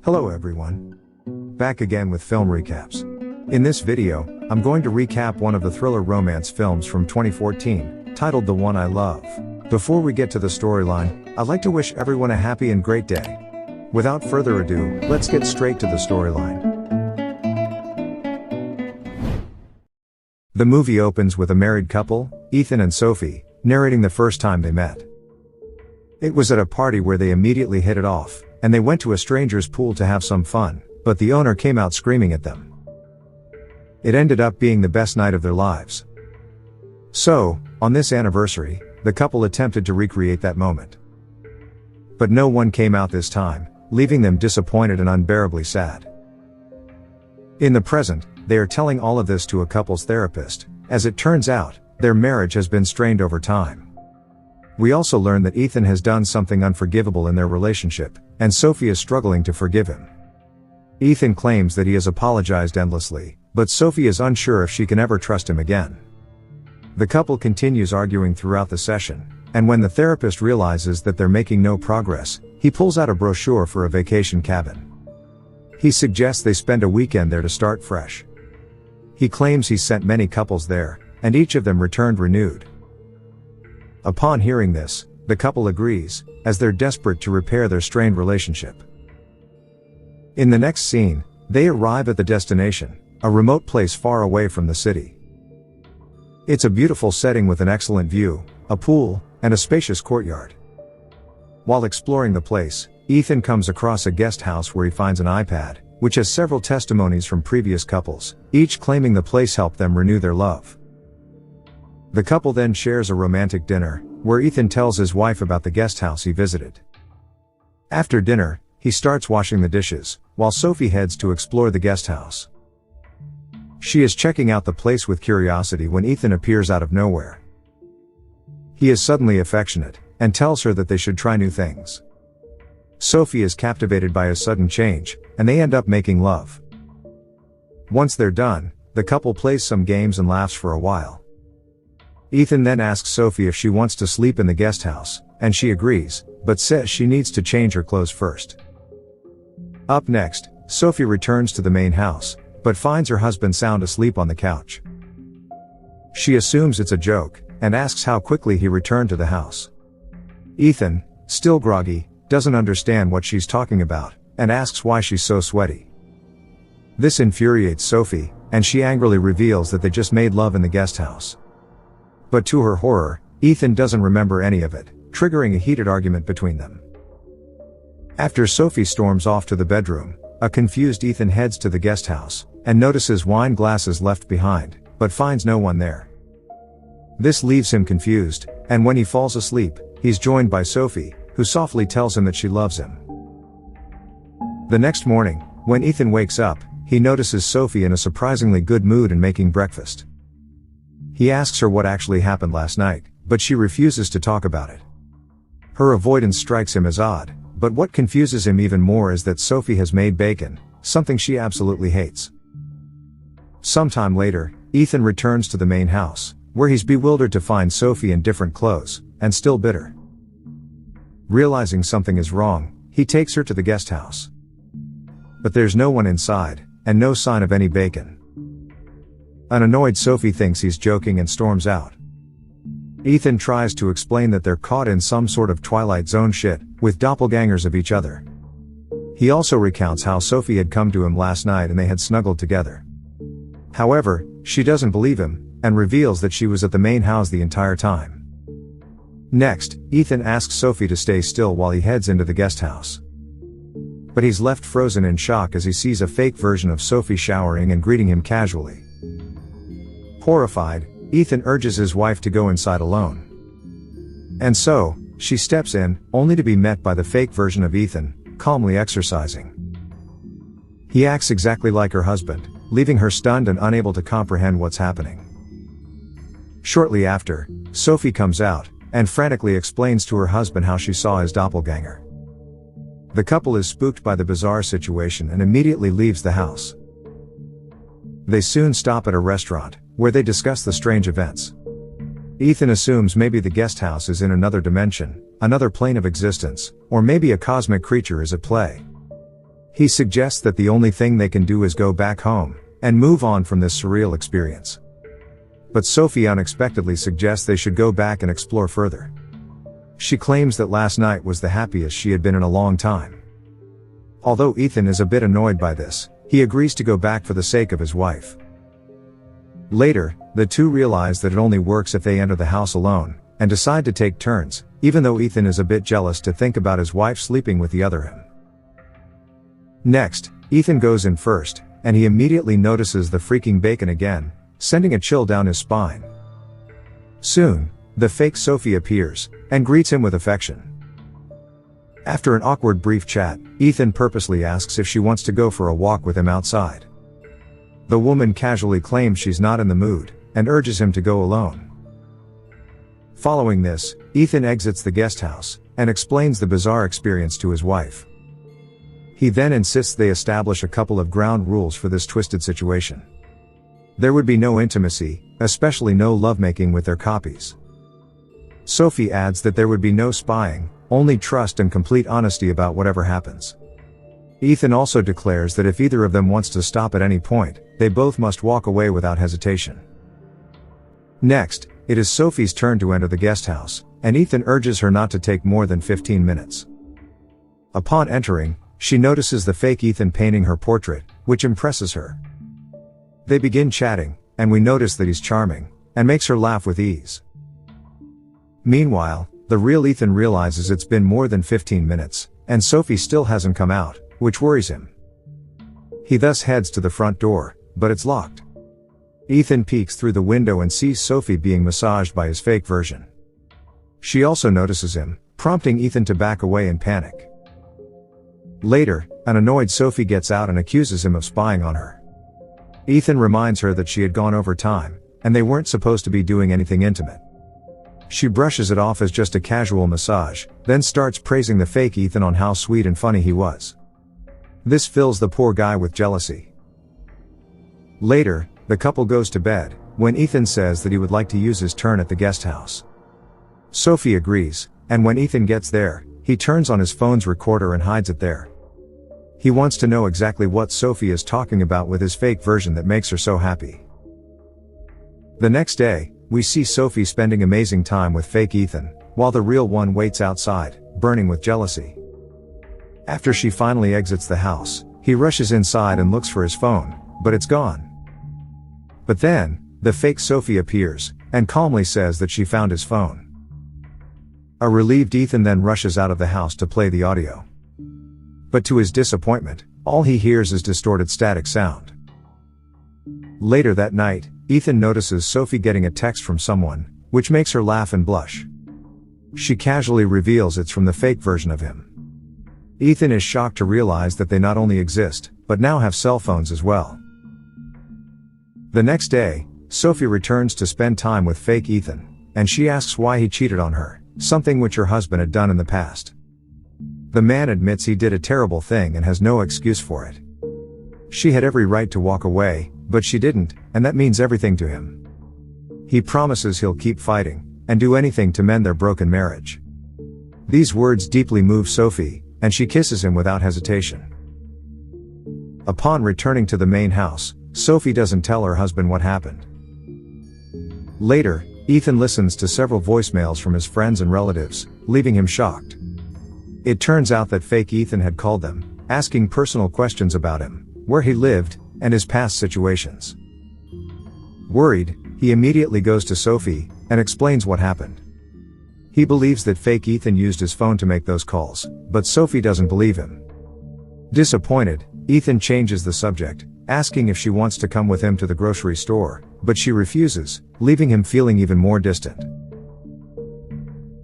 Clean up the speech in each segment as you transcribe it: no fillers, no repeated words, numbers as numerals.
Hello everyone. Back again with film recaps. In this video, I'm going to recap one of the thriller romance films from 2014, titled The One I Love. Before we get to the storyline, I'd like to wish everyone a happy and great day. Without further ado, let's get straight to the storyline. The movie opens with a married couple, Ethan and Sophie, narrating the first time they met. It was at a party where they immediately hit it off, and they went to a stranger's pool to have some fun, but the owner came out screaming at them. It ended up being the best night of their lives. So, on this anniversary, the couple attempted to recreate that moment. But no one came out this time, leaving them disappointed and unbearably sad. In the present, they are telling all of this to a couples therapist. As it turns out, their marriage has been strained over time. We also learn that Ethan has done something unforgivable in their relationship, and Sophie is struggling to forgive him. Ethan claims that he has apologized endlessly, but Sophie is unsure if she can ever trust him again. The couple continues arguing throughout the session, and when the therapist realizes that they're making no progress, he pulls out a brochure for a vacation cabin. He suggests they spend a weekend there to start fresh. He claims he's sent many couples there, and each of them returned renewed. Upon hearing this, the couple agrees, as they're desperate to repair their strained relationship. In the next scene, they arrive at the destination, a remote place far away from the city. It's a beautiful setting with an excellent view, a pool, and a spacious courtyard. While exploring the place, Ethan comes across a guest house where he finds an iPad, which has several testimonies from previous couples, each claiming the place helped them renew their love. The couple then shares a romantic dinner, where Ethan tells his wife about the guest house he visited. After dinner, he starts washing the dishes, while Sophie heads to explore the guest house. She is checking out the place with curiosity when Ethan appears out of nowhere. He is suddenly affectionate, and tells her that they should try new things. Sophie is captivated by his sudden change, and they end up making love. Once they're done, the couple plays some games and laughs for a while. Ethan then asks Sophie if she wants to sleep in the guest house, and she agrees, but says she needs to change her clothes first. Up next, Sophie returns to the main house, but finds her husband sound asleep on the couch. She assumes it's a joke, and asks how quickly he returned to the house. Ethan, still groggy, doesn't understand what she's talking about, and asks why she's so sweaty. This infuriates Sophie, and she angrily reveals that they just made love in the guest house. But to her horror, Ethan doesn't remember any of it, triggering a heated argument between them. After Sophie storms off to the bedroom, a confused Ethan heads to the guest house, and notices wine glasses left behind, but finds no one there. This leaves him confused, and when he falls asleep, he's joined by Sophie, who softly tells him that she loves him. The next morning, when Ethan wakes up, he notices Sophie in a surprisingly good mood and making breakfast. He asks her what actually happened last night, but she refuses to talk about it. Her avoidance strikes him as odd, but what confuses him even more is that Sophie has made bacon, something she absolutely hates. Sometime later, Ethan returns to the main house, where he's bewildered to find Sophie in different clothes, and still bitter. Realizing something is wrong, he takes her to the guest house. But there's no one inside, and no sign of any bacon. An annoyed Sophie thinks he's joking and storms out. Ethan tries to explain that they're caught in some sort of Twilight Zone shit, with doppelgangers of each other. He also recounts how Sophie had come to him last night and they had snuggled together. However, she doesn't believe him, and reveals that she was at the main house the entire time. Next, Ethan asks Sophie to stay still while he heads into the guest house. But he's left frozen in shock as he sees a fake version of Sophie showering and greeting him casually. Horrified, Ethan urges his wife to go inside alone. And so, she steps in, only to be met by the fake version of Ethan, calmly exercising. He acts exactly like her husband, leaving her stunned and unable to comprehend what's happening. Shortly after, Sophie comes out, and frantically explains to her husband how she saw his doppelganger. The couple is spooked by the bizarre situation and immediately leaves the house. They soon stop at a restaurant, where they discuss the strange events. Ethan assumes maybe the guest house is in another dimension, another plane of existence, or maybe a cosmic creature is at play. He suggests that the only thing they can do is go back home and move on from this surreal experience. But Sophie unexpectedly suggests they should go back and explore further. She claims that last night was the happiest she had been in a long time. Although Ethan is a bit annoyed by this, he agrees to go back for the sake of his wife. Later, the two realize that it only works if they enter the house alone, and decide to take turns, even though Ethan is a bit jealous to think about his wife sleeping with the other him. Next, Ethan goes in first, and he immediately notices the freaking bacon again, sending a chill down his spine. Soon, the fake Sophie appears, and greets him with affection. After an awkward brief chat, Ethan purposely asks if she wants to go for a walk with him outside. The woman casually claims she's not in the mood, and urges him to go alone. Following this, Ethan exits the guest house, and explains the bizarre experience to his wife. He then insists they establish a couple of ground rules for this twisted situation. There would be no intimacy, especially no lovemaking with their copies. Sophie adds that there would be no spying, only trust and complete honesty about whatever happens. Ethan also declares that if either of them wants to stop at any point, they both must walk away without hesitation. Next, it is Sophie's turn to enter the guest house, and Ethan urges her not to take more than 15 minutes. Upon entering, she notices the fake Ethan painting her portrait, which impresses her. They begin chatting, and we notice that he's charming, and makes her laugh with ease. Meanwhile, the real Ethan realizes it's been more than 15 minutes, and Sophie still hasn't come out, which worries him. He thus heads to the front door, but it's locked. Ethan peeks through the window and sees Sophie being massaged by his fake version. She also notices him, prompting Ethan to back away in panic. Later, an annoyed Sophie gets out and accuses him of spying on her. Ethan reminds her that she had gone over time, and they weren't supposed to be doing anything intimate. She brushes it off as just a casual massage, then starts praising the fake Ethan on how sweet and funny he was. This fills the poor guy with jealousy. Later, the couple goes to bed, when Ethan says that he would like to use his turn at the guest house. Sophie agrees, and when Ethan gets there, he turns on his phone's recorder and hides it there. He wants to know exactly what Sophie is talking about with his fake version that makes her so happy. The next day, we see Sophie spending amazing time with fake Ethan, while the real one waits outside, burning with jealousy. After she finally exits the house, he rushes inside and looks for his phone, but it's gone. But then, the fake Sophie appears, and calmly says that she found his phone. A relieved Ethan then rushes out of the house to play the audio. But to his disappointment, all he hears is distorted static sound. Later that night, Ethan notices Sophie getting a text from someone, which makes her laugh and blush. She casually reveals it's from the fake version of him. Ethan is shocked to realize that they not only exist, but now have cell phones as well. The next day, Sophie returns to spend time with fake Ethan, and she asks why he cheated on her, something which her husband had done in the past. The man admits he did a terrible thing and has no excuse for it. She had every right to walk away, but she didn't, and that means everything to him. He promises he'll keep fighting, and do anything to mend their broken marriage. These words deeply move Sophie, and she kisses him without hesitation. Upon returning to the main house, Sophie doesn't tell her husband what happened. Later, Ethan listens to several voicemails from his friends and relatives, leaving him shocked. It turns out that fake Ethan had called them, asking personal questions about him, where he lived, and his past situations. Worried, he immediately goes to Sophie, and explains what happened. He believes that fake Ethan used his phone to make those calls, but Sophie doesn't believe him. Disappointed, Ethan changes the subject, asking if she wants to come with him to the grocery store, but she refuses, leaving him feeling even more distant.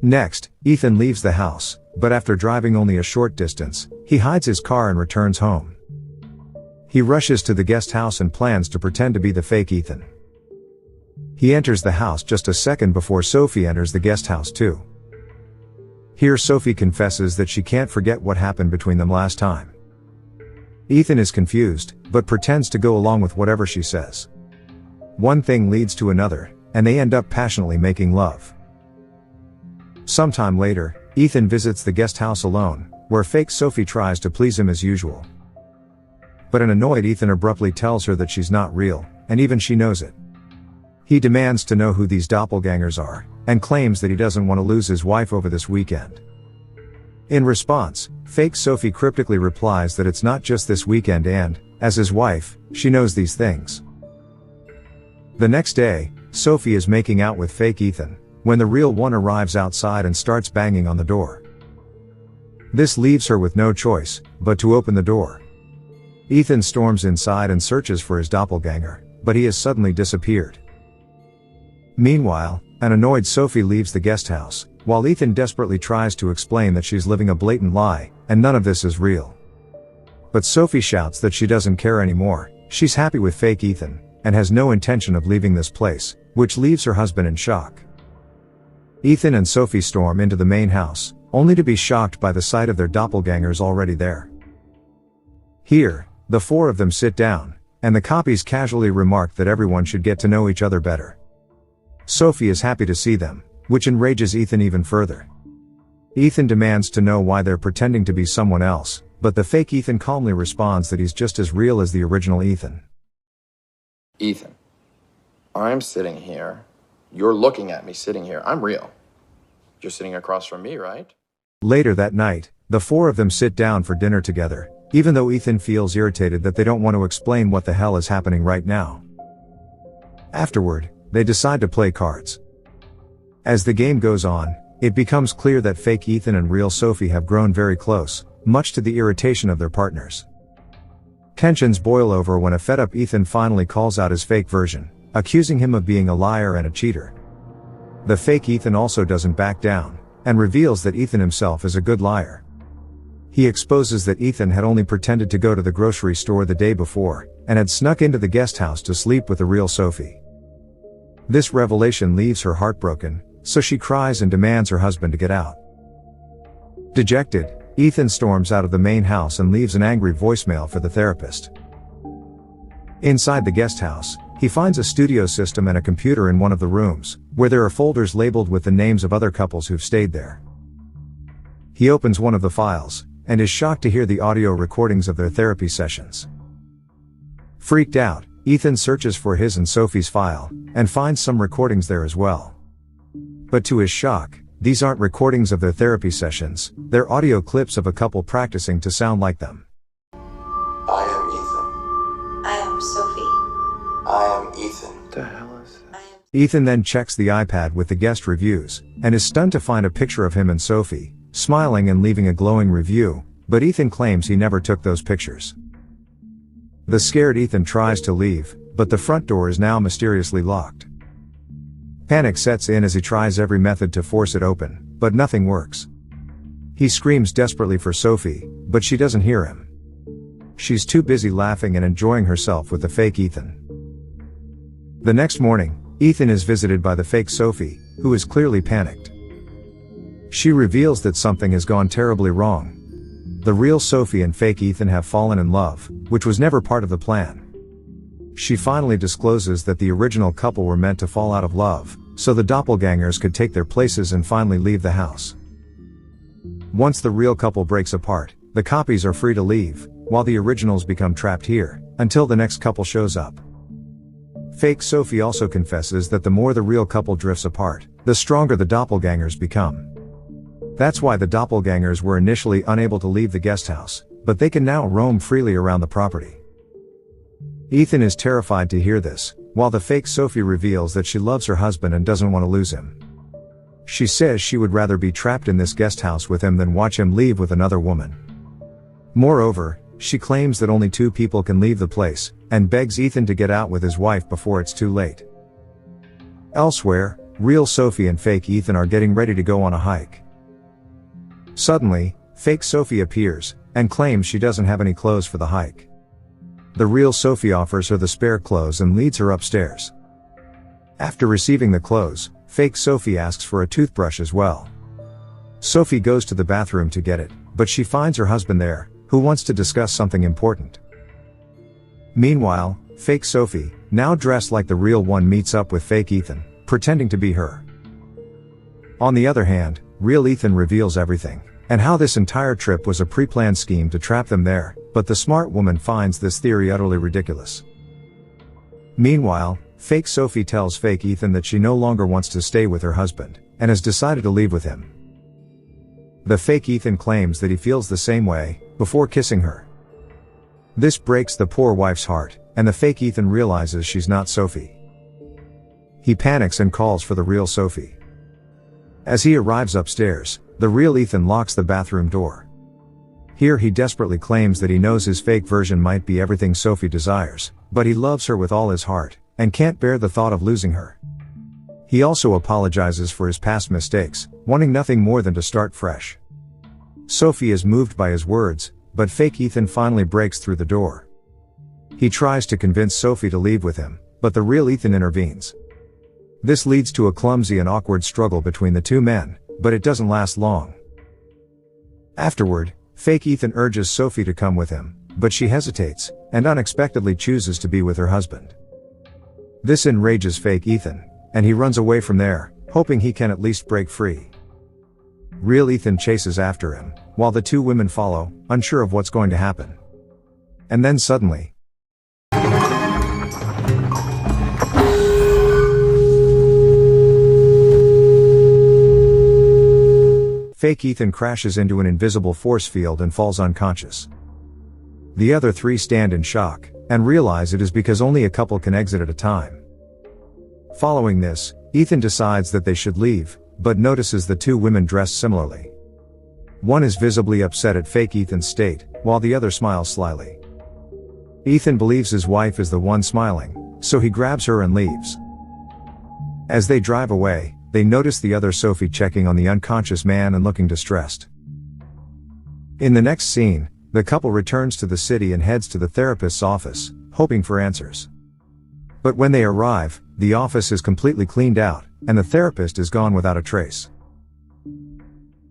Next, Ethan leaves the house, but after driving only a short distance, he hides his car and returns home. He rushes to the guest house and plans to pretend to be the fake Ethan. He enters the house just a second before Sophie enters the guest house too. Here Sophie confesses that she can't forget what happened between them last time. Ethan is confused, but pretends to go along with whatever she says. One thing leads to another, and they end up passionately making love. Sometime later, Ethan visits the guest house alone, where fake Sophie tries to please him as usual. But an annoyed Ethan abruptly tells her that she's not real, and even she knows it. He demands to know who these doppelgangers are, and claims that he doesn't want to lose his wife over this weekend. In response, fake Sophie cryptically replies that it's not just this weekend and, as his wife, she knows these things. The next day, Sophie is making out with fake Ethan, when the real one arrives outside and starts banging on the door. This leaves her with no choice, but to open the door. Ethan storms inside and searches for his doppelganger, but he has suddenly disappeared. Meanwhile, an annoyed Sophie leaves the guest house, while Ethan desperately tries to explain that she's living a blatant lie, and none of this is real. But Sophie shouts that she doesn't care anymore, she's happy with fake Ethan, and has no intention of leaving this place, which leaves her husband in shock. Ethan and Sophie storm into the main house, only to be shocked by the sight of their doppelgangers already there. Here, the four of them sit down, and the copies casually remark that everyone should get to know each other better. Sophie is happy to see them, which enrages Ethan even further. Ethan demands to know why they're pretending to be someone else, but the fake Ethan calmly responds that he's just as real as the original Ethan. Ethan, I'm sitting here. You're looking at me sitting here. I'm real. You're sitting across from me, right? Later that night, the four of them sit down for dinner together, even though Ethan feels irritated that they don't want to explain what the hell is happening right now. Afterward, they decide to play cards. As the game goes on, it becomes clear that fake Ethan and real Sophie have grown very close, much to the irritation of their partners. Tensions boil over when a fed-up Ethan finally calls out his fake version, accusing him of being a liar and a cheater. The fake Ethan also doesn't back down, and reveals that Ethan himself is a good liar. He exposes that Ethan had only pretended to go to the grocery store the day before, and had snuck into the guest house to sleep with the real Sophie. This revelation leaves her heartbroken, so she cries and demands her husband to get out. Dejected, Ethan storms out of the main house and leaves an angry voicemail for the therapist. Inside the guest house, he finds a studio system and a computer in one of the rooms, where there are folders labeled with the names of other couples who've stayed there. He opens one of the files, and is shocked to hear the audio recordings of their therapy sessions. Freaked out, Ethan searches for his and Sophie's file, and finds some recordings there as well. But to his shock, these aren't recordings of their therapy sessions, they're audio clips of a couple practicing to sound like them. I am Ethan. I am Sophie. I am Ethan. What the hell is that? Ethan then checks the iPad with the guest reviews, and is stunned to find a picture of him and Sophie, smiling and leaving a glowing review, but Ethan claims he never took those pictures. The scared Ethan tries to leave, but the front door is now mysteriously locked. Panic sets in as he tries every method to force it open, but nothing works. He screams desperately for Sophie, but she doesn't hear him. She's too busy laughing and enjoying herself with the fake Ethan. The next morning, Ethan is visited by the fake Sophie, who is clearly panicked. She reveals that something has gone terribly wrong. The real Sophie and fake Ethan have fallen in love, which was never part of the plan. She finally discloses that the original couple were meant to fall out of love, so the doppelgangers could take their places and finally leave the house. Once the real couple breaks apart, the copies are free to leave, while the originals become trapped here, until the next couple shows up. Fake Sophie also confesses that the more the real couple drifts apart, the stronger the doppelgangers become. That's why the doppelgangers were initially unable to leave the guest house, but they can now roam freely around the property. Ethan is terrified to hear this, while the fake Sophie reveals that she loves her husband and doesn't want to lose him. She says she would rather be trapped in this guest house with him than watch him leave with another woman. Moreover, she claims that only two people can leave the place, and begs Ethan to get out with his wife before it's too late. Elsewhere, real Sophie and fake Ethan are getting ready to go on a hike. Suddenly, fake Sophie appears, and claims she doesn't have any clothes for the hike. The real Sophie offers her the spare clothes and leads her upstairs. After receiving the clothes, fake Sophie asks for a toothbrush as well. Sophie goes to the bathroom to get it, but she finds her husband there, who wants to discuss something important. Meanwhile, fake Sophie, now dressed like the real one, meets up with fake Ethan, pretending to be her. On the other hand, real Ethan reveals everything, and how this entire trip was a pre-planned scheme to trap them there, but the smart woman finds this theory utterly ridiculous. Meanwhile, fake Sophie tells fake Ethan that she no longer wants to stay with her husband, and has decided to leave with him. The fake Ethan claims that he feels the same way, before kissing her. This breaks the poor wife's heart, and the fake Ethan realizes she's not Sophie. He panics and calls for the real Sophie. As he arrives upstairs, the real Ethan locks the bathroom door. Here he desperately claims that he knows his fake version might be everything Sophie desires, but he loves her with all his heart, and can't bear the thought of losing her. He also apologizes for his past mistakes, wanting nothing more than to start fresh. Sophie is moved by his words, but fake Ethan finally breaks through the door. He tries to convince Sophie to leave with him, but the real Ethan intervenes. This leads to a clumsy and awkward struggle between the two men, but it doesn't last long. Afterward, fake Ethan urges Sophie to come with him, but she hesitates, and unexpectedly chooses to be with her husband. This enrages fake Ethan, and he runs away from there, hoping he can at least break free. Real Ethan chases after him, while the two women follow, unsure of what's going to happen. And then suddenly, fake Ethan crashes into an invisible force field and falls unconscious. The other three stand in shock, and realize it is because only a couple can exit at a time. Following this, Ethan decides that they should leave, but notices the two women dressed similarly. One is visibly upset at fake Ethan's state, while the other smiles slyly. Ethan believes his wife is the one smiling, so he grabs her and leaves. As they drive away, they notice the other Sophie checking on the unconscious man and looking distressed. In the next scene, the couple returns to the city and heads to the therapist's office, hoping for answers. But when they arrive, the office is completely cleaned out, and the therapist is gone without a trace.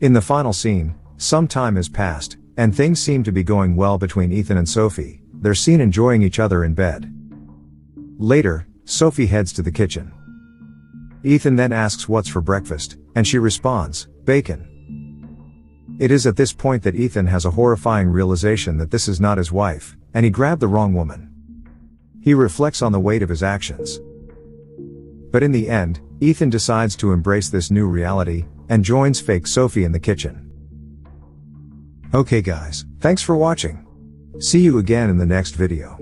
In the final scene, some time has passed, and things seem to be going well between Ethan and Sophie. They're seen enjoying each other in bed. Later, Sophie heads to the kitchen. Ethan then asks what's for breakfast, and she responds, bacon. It is at this point that Ethan has a horrifying realization that this is not his wife, and he grabbed the wrong woman. He reflects on the weight of his actions. But in the end, Ethan decides to embrace this new reality, and joins fake Sophie in the kitchen. Okay guys, thanks for watching. See you again in the next video.